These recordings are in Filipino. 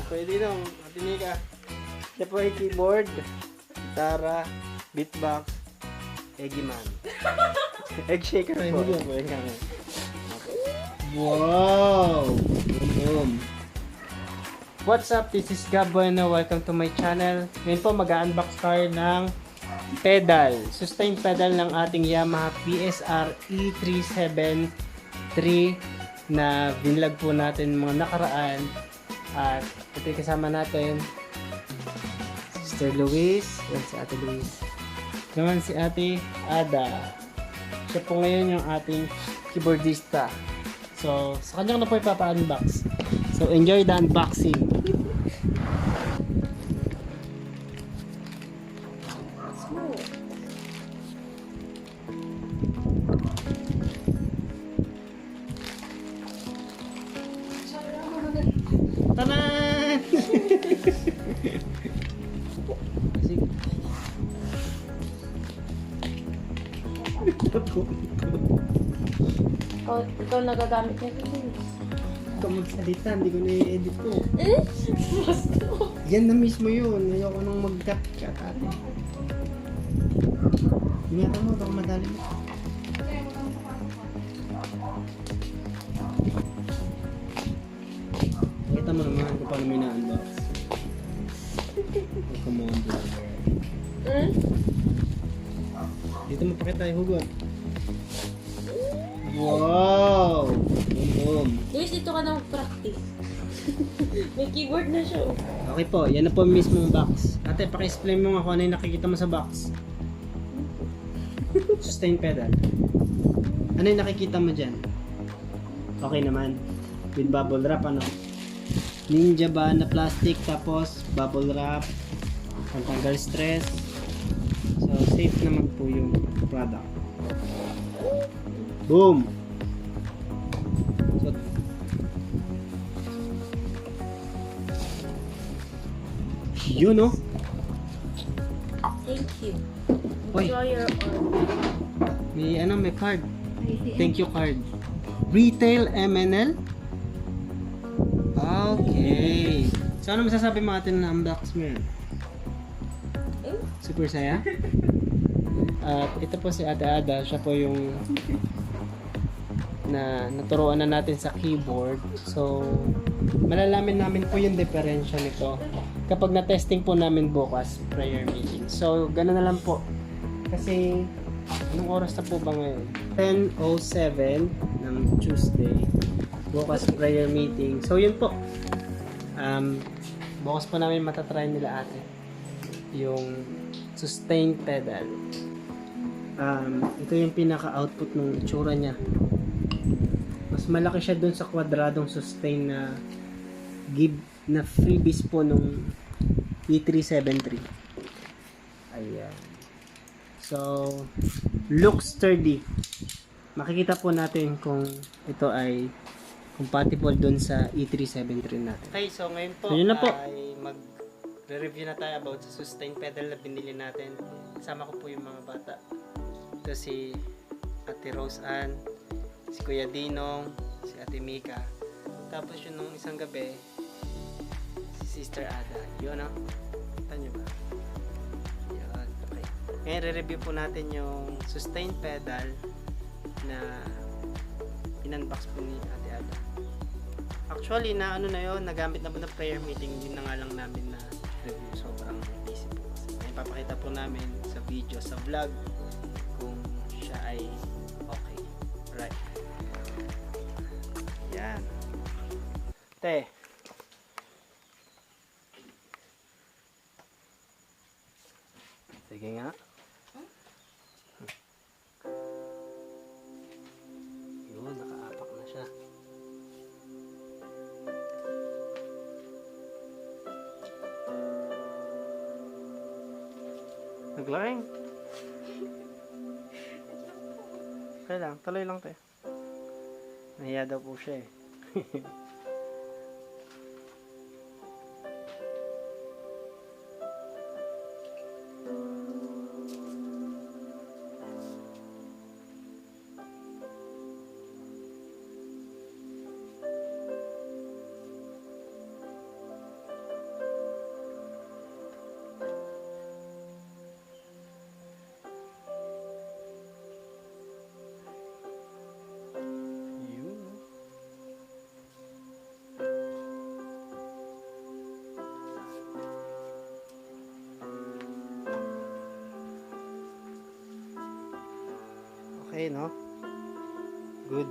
Pwede nung, Ate Mika. Siya po ay keyboard, gitara, beatbox, eggyman. Egg shaker po. Wow! Boom! What's up? This is Gab Bueno. Welcome to my channel. Ngayon po mag-unbox tayo ng pedal. Sustain pedal ng ating Yamaha PSR E373 na binlog po natin mga nakaraan. At ito yung kasama natin. Sister Luis. Yan si Ate Luis. Ito naman si Ate Ada. Siya po ngayon yung ating keyboardista. So, sa kanya ko na po ipapa-unbox. So, enjoy the unboxing. Tanan! Sige. Ikaw nagagamit niya ito. Ikaw magsalita, hindi ko na-edit ko. Eh? Basta. Yan na mismo yun. Ayoko nang mag-cut ate. Ingatan mo, baka madali mo. Kita mo naman kung paano may na-unbox. Oh, come on, vlogger. Hmm? Dito mo pakita yung hugot. Wow! Boom, boom. Luis, dito ka na mag-practice. May keyboard na siya. Oh. Okay po, yan na po mismong box. Ate, paki-explain mo nga kung ano yung nakikita mo sa box. Sustain pedal. Ano yung nakikita mo dyan? Okay naman. With bubble wrap, ano? Ninja ba na plastic, tapos bubble wrap, pantanggal stress. So, safe naman po yung product. Boom! So, yun, no? Thank you. Uy. Enjoy your order. May card. Thank you card. Retail MNL? Okay. So, ano masasabi mo atin na unbox mo yan? Super saya? At ito po si Ate Ada. Siya po yung naturuan na natin sa keyboard. So, malalaman namin po yung diferensya nito kapag na-testing po namin bukas prayer meeting. So, gano'n na lang po. Kasi, anong oras na po ba ngayon? 10:07 ng Tuesday. Bukas prayer meeting. So, yun po. Bukas po namin matatry nila ate. Yung sustain pedal. Ito yung pinaka-output ng itsura niya. Mas malaki siya dun sa kwadradong sustain na give na freebies po nung E373. Ayan. So, looks sturdy. Makikita po natin kung ito ay compatible dun sa E373 natin. Okay, so ngayon po, Ayun na po. ay mag-review na tayo about sa sustain pedal na binili natin. Kasama ko po yung mga bata. Ito si Ate Rose Ann, si Kuya Dinong, si Ate Mika. Tapos yun nung isang gabi, si Sister Ada. Yun o. Kita nyo ba? Yun. Okay. Ngayon, re-review po natin yung sustain pedal na in-unbox po ni Ate Ada. Actually, na ano na yun, nagamit na po ng prayer meeting. Yun na nga lang namin na review. Sobrang busy po kasi. Ngayon, papakita po namin sa video, sa vlog, kung siya ay okay. Right. Yan. Te. Sige nga. Yun, nakaapak na siya. Naglaing. Okay lang, tuloy lang tayo. Nahiya daw po siya eh. Okay, no? Good.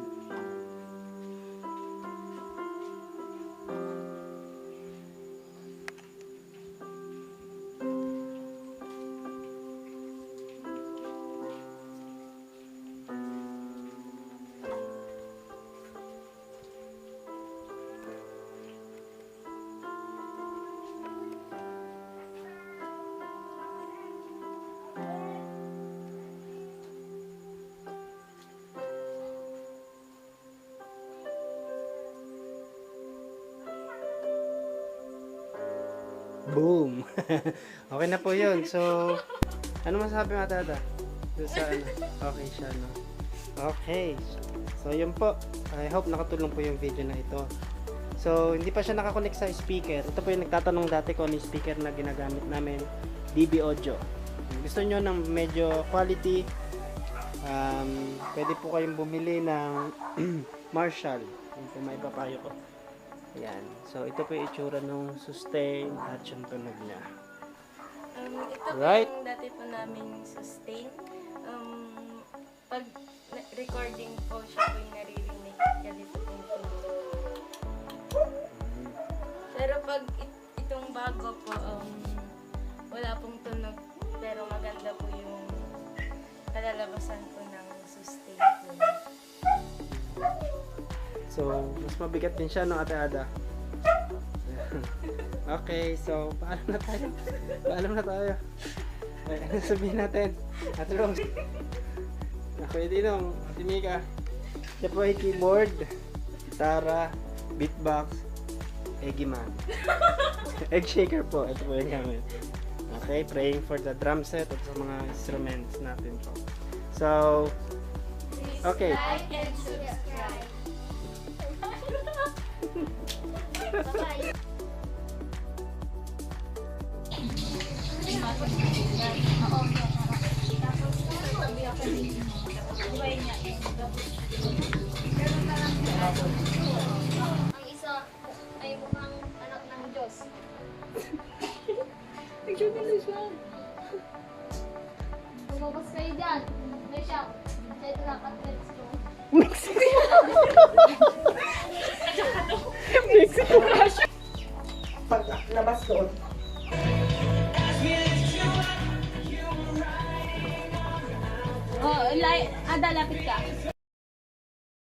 Boom! Okay na po yun. So, ano masabi mo, Tata? Doon sa ano? Okay siya, no? Okay. So, yun po. I hope nakatulong po yung video na ito. So, hindi pa siya nakakonect sa speaker. Ito po yung nagtatanong dati kung ano yung speaker na ginagamit namin. DB Audio. Kung gusto nyo ng medyo quality, pwede po kayong bumili ng Marshall. Yun po may papayo ko. Ayan. So, ito po yung itsura ng sustain at yung tunog niya. Ito Right. po yung dati po namin sustain. Pag recording po siya po yung naririnig. Ganito po yung tunog. Pero pag itong bago po, wala pong tunog. Pero maganda po yung kalalabasan po ng sustain po. So, mas mabigat din siya, no, Ate Ada? Okay, so, paalam na tayo. Paalam na tayo. Ay, ano sabihin natin? Ate Rose. Ako yung Dinong, Ate Mika. Siya po ay keyboard, gitara, beatbox, eggyman. Egg shaker po, ito po yung gamit. Okay, praying for the drum set at sa mga instruments natin po. So, okay. Like and subscribe. Bye-bye. Ang isa ay mukhang anak ng Diyos. Lumabas kayo dyan. May shop. Sa ito lang at let's go. Paglabas doon. Oh, Ada, lapit ka.